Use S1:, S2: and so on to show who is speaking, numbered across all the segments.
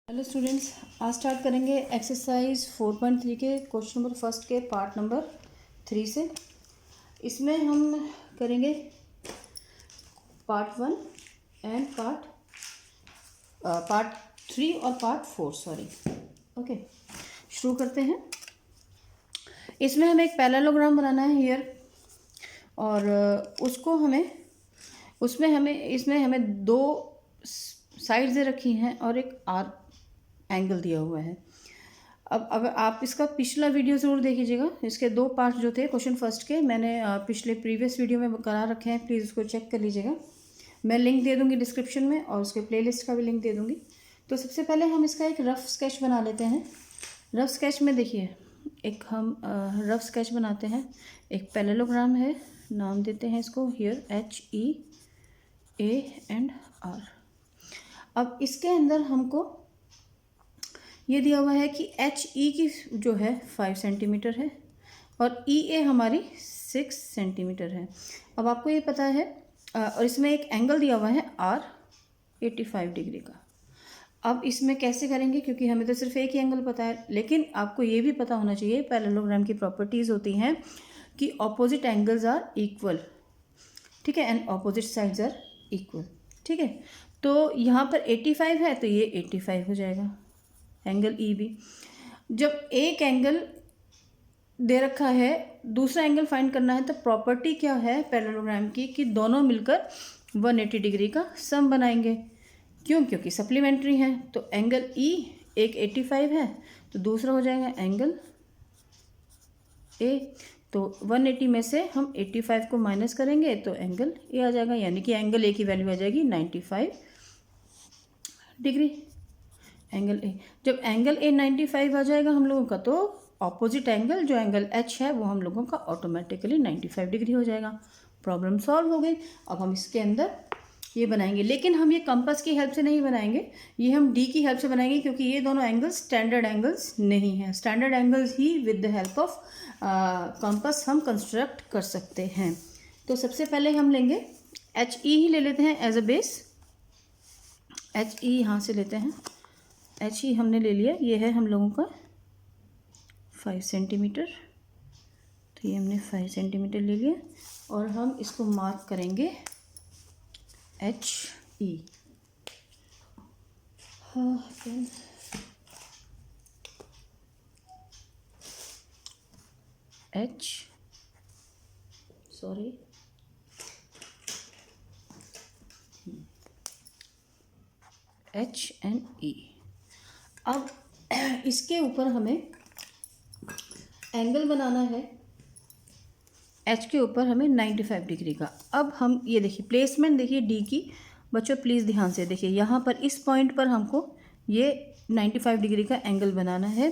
S1: Hello students, आज start करेंगे exercise 4.3 के क्वेश्चन नंबर फर्स्ट के पार्ट नंबर 3 से। इसमें हम करेंगे पार्ट 1 एंड पार्ट 3 और पार्ट 4 सॉरी। ओके, शुरू करते हैं। इसमें हमें एक पैरेललोग्राम बनाना है हियर, और इसमें हमें दो साइड्स दे रखी हैं और एक आर्क एंगल दिया हुआ है। अब अगर आप इसका पिछला वीडियो ज़रूर देखिएगा। इसके दो पार्ट जो थे क्वेश्चन फर्स्ट के, मैंने पिछले प्रीवियस वीडियो में करा रखे हैं, प्लीज़ उसको चेक कर लीजिएगा। मैं लिंक दे दूंगी डिस्क्रिप्शन में और उसके प्लेलिस्ट का भी लिंक दे दूंगी। तो सबसे पहले हम इसका एक रफ स्केच बना लेते हैं। रफ स्केच में देखिए, एक हम रफ स्केच बनाते हैं। एक पैरेललोग्राम है, नाम देते हैं इसको हियर HEA&R। अब इसके अंदर हमको ये दिया हुआ है कि HE की जो है 5 सेंटीमीटर है और EA हमारी 6 सेंटीमीटर है। अब आपको ये पता है, और इसमें एक एंगल दिया हुआ है R 85 डिग्री का। अब इसमें कैसे करेंगे, क्योंकि हमें तो सिर्फ एक ही एंगल पता है, लेकिन आपको ये भी पता होना चाहिए पैरेललोग्राम की प्रॉपर्टीज़ होती हैं कि ऑपोजिट एंगल्स आर इक्वल, ठीक है, and opposite sides are equal, ठीक है। तो यहाँ पर 85 है तो ये 85 हो जाएगा एंगल ई भी। जब एक एंगल दे रखा है, दूसरा एंगल फाइंड करना है, तो प्रॉपर्टी क्या है पैरेललोग्राम की कि दोनों मिलकर 180 डिग्री का सम बनाएंगे। क्यों? क्योंकि सप्लीमेंट्री है। तो एंगल ई एक 85 है तो दूसरा हो जाएगा एंगल ए। तो 180 में से हम 85 को माइनस करेंगे तो एंगल ए आ जाएगा, यानी कि एंगल ए की वैल्यू आ जाएगी 95 डिग्री। एंगल ए, जब एंगल ए 95 आ जाएगा हम लोगों का, तो ऑपोजिट एंगल जो एंगल एच है वो हम लोगों का ऑटोमेटिकली 95 डिग्री हो जाएगा। प्रॉब्लम सॉल्व हो गई। अब हम इसके अंदर ये बनाएंगे, लेकिन हम ये कंपास की हेल्प से नहीं बनाएंगे, ये हम डी की हेल्प से बनाएंगे, क्योंकि ये दोनों एंगल्स स्टैंडर्ड एंगल्स नहीं हैं। Standard angles he with the help of compass हम कंस्ट्रक्ट कर सकते हैं। तो सबसे पहले हम लेंगे HE ही ले लेते हैं एज अ बेस। HE यहाँ से लेते हैं। HE हमने ले लिया, ये है हम लोगों का 5 सेंटीमीटर। तो ये हमने 5 सेंटीमीटर ले लिया और हम इसको मार्क करेंगे HE। हाँ, H एंड E। अब इसके ऊपर हमें एंगल बनाना है, H के ऊपर हमें 95 डिग्री का। अब हम ये देखिए प्लेसमेंट देखिए डी की, बच्चों प्लीज़ ध्यान से देखिए, यहाँ पर इस पॉइंट पर हमको ये 95 डिग्री का एंगल बनाना है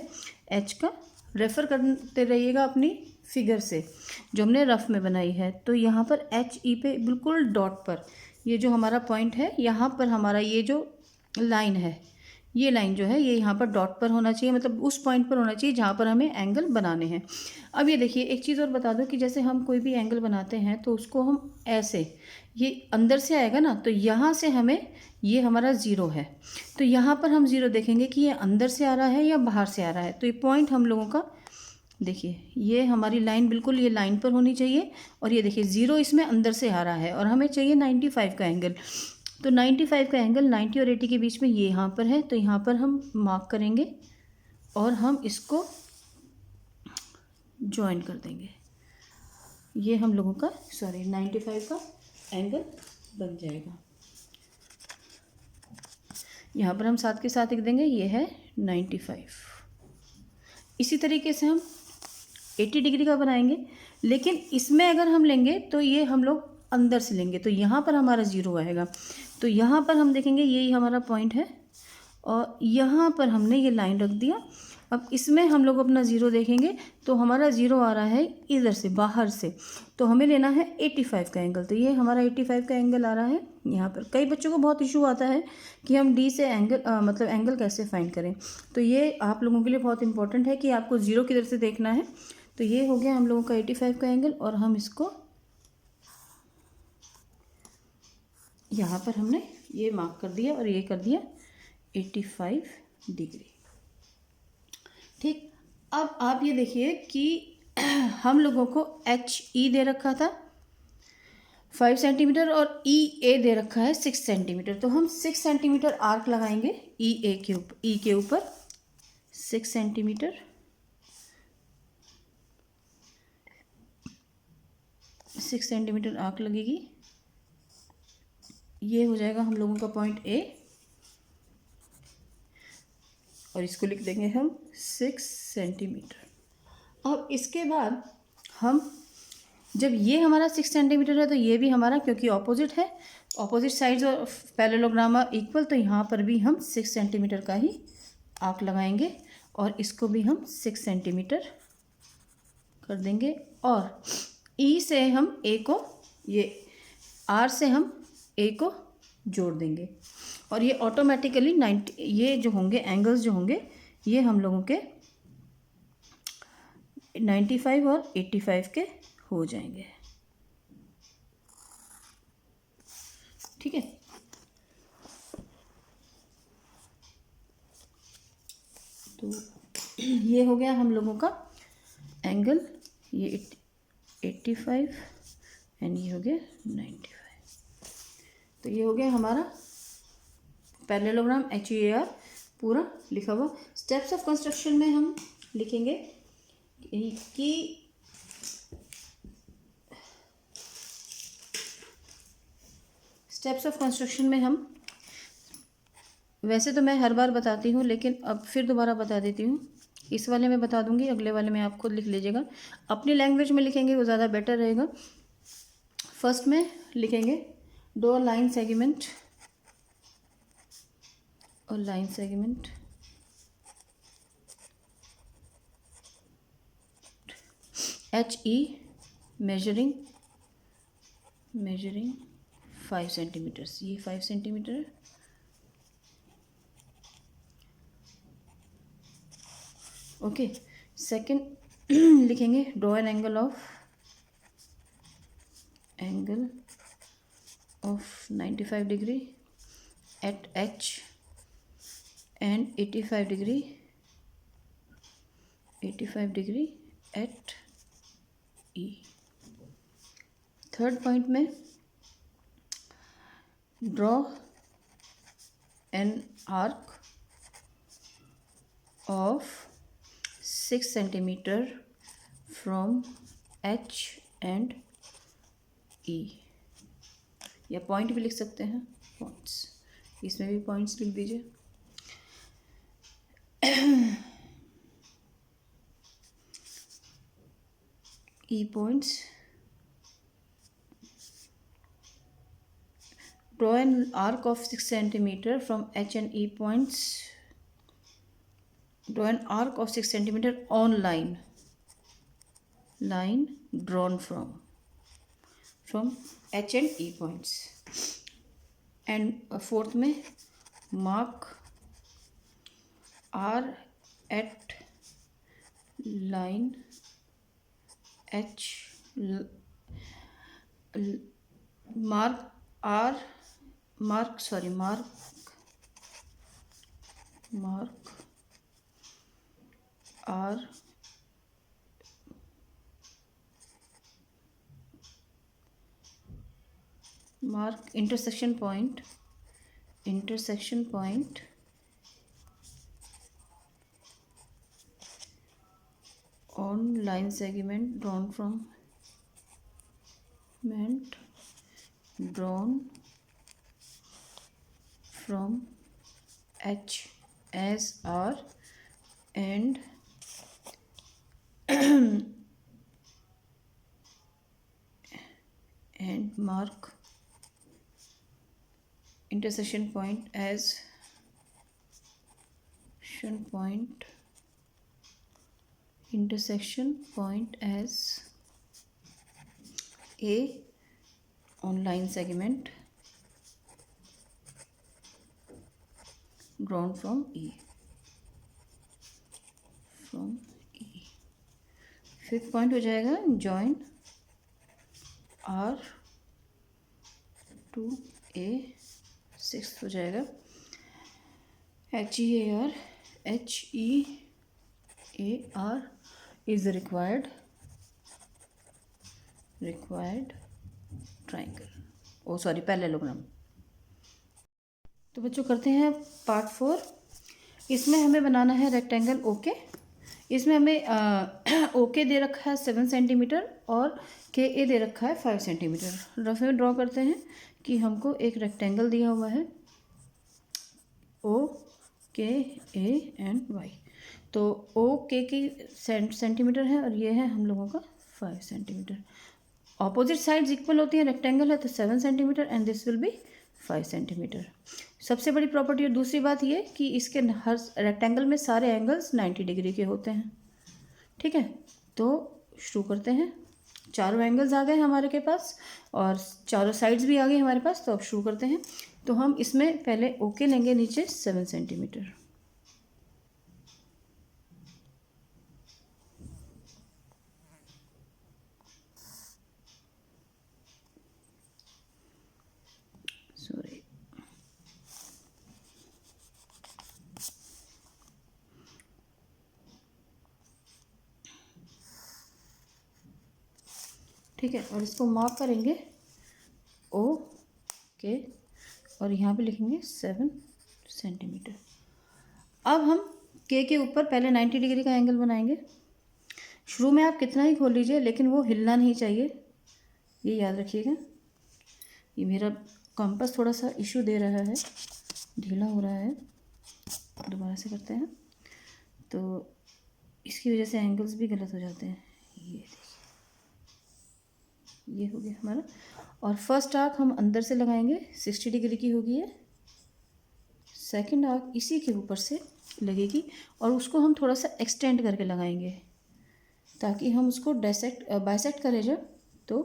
S1: H का। रेफ़र करते रहिएगा अपनी फिगर से जो हमने रफ में बनाई है। तो यहाँ पर HE पे बिल्कुल डॉट पर, ये जो हमारा पॉइंट है, यहाँ पर हमारा ये जो लाइन है, ये लाइन जो है ये यहाँ पर डॉट पर होना चाहिए, मतलब उस पॉइंट पर होना चाहिए जहाँ पर हमें एंगल बनाने हैं। अब ये देखिए, एक चीज़ और बता दो कि जैसे हम कोई भी एंगल बनाते हैं तो उसको हम ऐसे, ये अंदर से आएगा ना, तो यहाँ से हमें, ये हमारा ज़ीरो है, तो यहाँ पर हम ज़ीरो देखेंगे कि ये अंदर से आ रहा है या बाहर से आ रहा है। तो ये पॉइंट हम लोगों का, देखिए ये हमारी लाइन बिल्कुल ये लाइन पर होनी चाहिए, और ये देखिए ज़ीरो इसमें अंदर से आ रहा है और हमें चाहिए 95 का एंगल। तो 95 का एंगल 90 और 80 के बीच में ये यहाँ पर है, तो यहाँ पर हम मार्क करेंगे और हम इसको ज्वाइन कर देंगे। ये हम लोगों का 95 का एंगल बन जाएगा। यहाँ पर हम साथ के साथ लिख देंगे, ये है 95। इसी तरीके से हम 80 डिग्री का बनाएंगे, लेकिन इसमें अगर हम लेंगे तो ये हम लोग अंदर से लेंगे, तो यहाँ पर हमारा ज़ीरो आएगा। तो यहाँ पर हम देखेंगे यही हमारा पॉइंट है और यहाँ पर हमने ये लाइन रख दिया। अब इसमें हम लोग अपना ज़ीरो देखेंगे तो हमारा ज़ीरो आ रहा है इधर से, बाहर से, तो हमें लेना है 85 का एंगल। तो ये हमारा 85 का एंगल आ रहा है यहाँ पर। कई बच्चों को बहुत इशू आता है कि हम डी से एंगल मतलब एंगल कैसे फाइंड करें, तो ये आप लोगों के लिए बहुत इंपॉर्टेंट है कि आपको ज़ीरो किधर से देखना है। तो ये हो गया हम लोगों का 85 का एंगल, और हम इसको यहाँ पर हमने ये मार्क कर दिया और ये कर दिया 85 डिग्री। ठीक, अब आप ये देखिए कि हम लोगों को HE दे रखा था 5 सेंटीमीटर और EA दे रखा है 6 सेंटीमीटर। तो हम 6 सेंटीमीटर आर्क लगाएंगे E के ऊपर 6 सेंटीमीटर, 6 सेंटीमीटर आर्क लगेगी। ये हो जाएगा हम लोगों का पॉइंट A और इसको लिख देंगे हम 6 सेंटीमीटर। अब इसके बाद हम जब ये हमारा 6 सेंटीमीटर है तो ये भी हमारा, क्योंकि ऑपोजिट है, ऑपोजिट साइड्स और पैरेललोग्राम आर इक्वल, तो यहाँ पर भी हम 6 सेंटीमीटर का ही आर्क लगाएंगे और इसको भी हम 6 सेंटीमीटर कर देंगे। और E से हम A को, ये R से हम A को जोड़ देंगे और ये ऑटोमेटिकली 90, ये जो होंगे एंगल्स जो होंगे ये हम लोगों के 95 और 85 के हो जाएंगे। ठीक है, तो ये हो गया हम लोगों का एंगल, ये 85 एंड ये हो गया 95। तो ये हो गया हमारा पैरेललोग्राम HEAR पूरा लिखा हुआ। स्टेप्स ऑफ कंस्ट्रक्शन में हम लिखेंगे कि स्टेप्स ऑफ कंस्ट्रक्शन में हम, वैसे तो मैं हर बार बताती हूँ लेकिन अब फिर दोबारा बता देती हूँ। इस वाले में बता दूँगी, अगले वाले में आप खुद लिख लीजिएगा। अपनी लैंग्वेज में लिखेंगे वो ज़्यादा बेटर रहेगा। फर्स्ट में लिखेंगे ड्रॉ लाइन सेगमेंट और line segment, HE measuring 5 centimetres, ये 5 सेंटीमीटर है। ओके, सेकंड लिखेंगे draw an angle of 95 degree at H and 85 degree at E। Third point में draw an arc of 6 centimetre from H and E, या point भी लिख सकते हैं, points, इसमें भी पॉइंट्स लिख दीजिए। E points, draw an arc of 6 centimeter from H and E points. Draw an arc of 6 centimeter on line drawn from H and E points. And fourth में mark R at line H, mark R, mark R mark intersection point on line segment drawn from H as R and and mark intersection point as A on line segment drawn from E. Fifth point हो जाएगा join R to A, sixth हो जाएगा HEAR HEAR is the required triangle. Oh sorry, parallelogram. तो बच्चों करते हैं part 4। इसमें हमें बनाना है रेक्टेंगल ओके। इसमें हमें ओके दे रखा है 7 सेंटीमीटर और KA दे रखा है 5 सेंटीमीटर। रफ में ड्रॉ करते हैं कि हमको एक रेक्टेंगल दिया हुआ है OKA&Y। तो OK की सेंटीमीटर है और ये है हम लोगों का 5 सेंटीमीटर। ऑपोजिट साइड्स इक्वल होती हैं, रेक्टेंगल है तो 7 centimetre and this will be 5 centimetre. सबसे बड़ी प्रॉपर्टी और दूसरी बात ये कि इसके हर रेक्टेंगल में सारे एंगल्स 90 डिग्री के होते हैं। ठीक है, तो शुरू करते हैं। चारों एंगल्स आ गए हमारे के पास और चारों साइड्स भी आ गई हमारे पास। तो अब शुरू करते हैं। तो हम इसमें पहले ओके लेंगे नीचे 7 सेंटीमीटर। सॉरी, ठीक है, और इसको मार्क करेंगे ओके और यहाँ पे लिखेंगे 7 सेंटीमीटर। अब हम के ऊपर पहले 90 डिग्री का एंगल बनाएंगे। शुरू में आप कितना ही खोल लीजिए लेकिन वो हिलना नहीं चाहिए, ये याद रखिएगा। ये मेरा कंपास थोड़ा सा इशू दे रहा है, ढीला हो रहा है। दोबारा से करते हैं तो इसकी वजह से एंगल्स भी गलत हो जाते हैं। ये देखिए, ये हो गया हमारा। और फर्स्ट आर्क हम अंदर से लगाएंगे, 60 डिग्री की होगी ये। सेकंड आर्क इसी के ऊपर से लगेगी और उसको हम थोड़ा सा एक्सटेंड करके लगाएंगे ताकि हम उसको बाइसेक्ट करें जब तो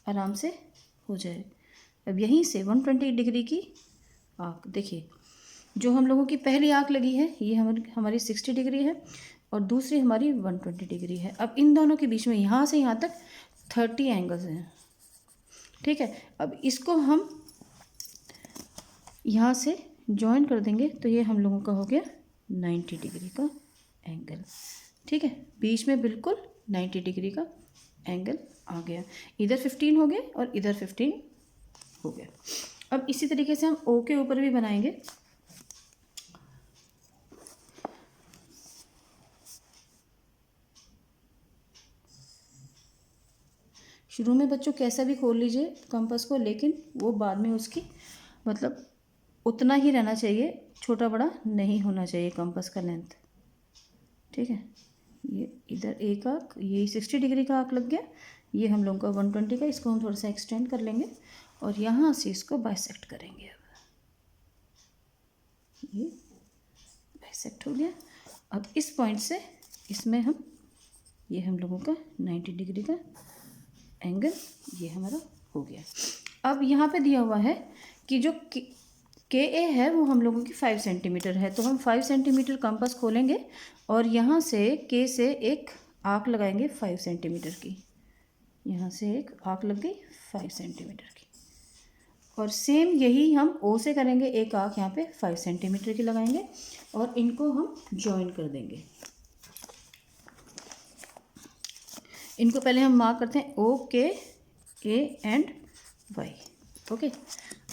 S1: आराम से हो जाए। अब यहीं से 120 डिग्री की आर्क देखिए, जो हम लोगों की पहली आर्क लगी है ये हमारी 60 डिग्री है और दूसरी हमारी 120 डिग्री है। अब इन दोनों के बीच में यहाँ से यहाँ तक 30 एंगल्स हैं। ठीक है, अब इसको हम यहाँ से जॉइन कर देंगे तो ये हम लोगों का हो गया 90 डिग्री का एंगल। ठीक है, बीच में बिल्कुल 90 डिग्री का एंगल आ गया। इधर 15 हो गए और इधर 15 हो गया। अब इसी तरीके से हम ओ के ऊपर भी बनाएंगे। शुरू में बच्चों कैसा भी खोल लीजिए कंपास को, लेकिन वो बाद में उसकी मतलब उतना ही रहना चाहिए, छोटा बड़ा नहीं होना चाहिए कंपास का लेंथ। ठीक है, ये इधर एक आर्क, ये 60 डिग्री का आर्क लग गया, ये हम लोगों का 120 का। इसको हम थोड़ा सा एक्सटेंड कर लेंगे और यहाँ से इसको बाइसेक्ट करेंगे। अब ये बाइसेक्ट हो गया। अब इस पॉइंट से इसमें हम ये हम लोगों का 90 डिग्री का एंगल ये हमारा हो गया। अब यहाँ पे दिया हुआ है कि जो KA है वो हम लोगों की 5 सेंटीमीटर है, तो हम 5 सेंटीमीटर कंपास खोलेंगे और यहाँ से K से एक आर्क लगाएंगे 5 सेंटीमीटर की। यहाँ से एक आर्क लग गई 5 सेंटीमीटर की और सेम यही हम O से करेंगे, एक आर्क यहाँ पे 5 सेंटीमीटर की लगाएंगे और इनको हम जॉइन कर देंगे। इनको पहले हम मार्क करते हैं OKA&Y। ओके,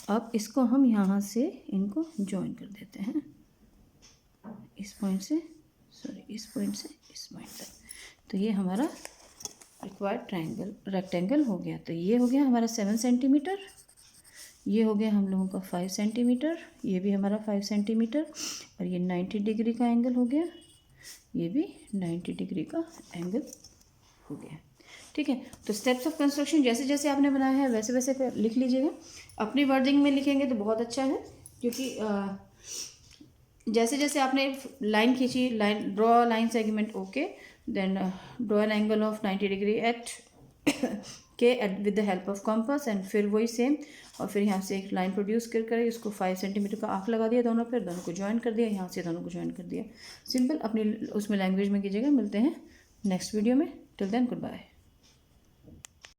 S1: अब इसको हम यहाँ से इनको जॉइन कर देते हैं, इस पॉइंट से इस पॉइंट से इस पॉइंट तक। तो ये हमारा रिक्वायर्ड रेक्टेंगल हो गया। तो ये हो गया हमारा 7 सेंटीमीटर, ये हो गया हम लोगों का 5 सेंटीमीटर, ये भी हमारा 5 सेंटीमीटर और ये 90 डिग्री का एंगल हो गया, ये भी 90 डिग्री का एंगल हो गया। ठीक है, तो स्टेप्स ऑफ कंस्ट्रक्शन जैसे जैसे आपने बनाया है वैसे वैसे लिख लीजिएगा। अपनी वर्डिंग में लिखेंगे तो बहुत अच्छा है, क्योंकि जैसे जैसे आपने लाइन खींची, draw line segment okay, then draw an angle of 90 degree at K with the help of compass and फिर वही सेम, और फिर यहाँ से एक लाइन प्रोड्यूस कर उसको 5 सेंटीमीटर का आर्क लगा दिया दोनों पर, दोनों को ज्वाइन कर दिया, यहाँ से दोनों को ज्वाइन कर दिया। सिंपल, अपनी उसमें लैंग्वेज में कीजिएगा। मिलते हैं नेक्स्ट वीडियो में, टिल देन गुड बाय।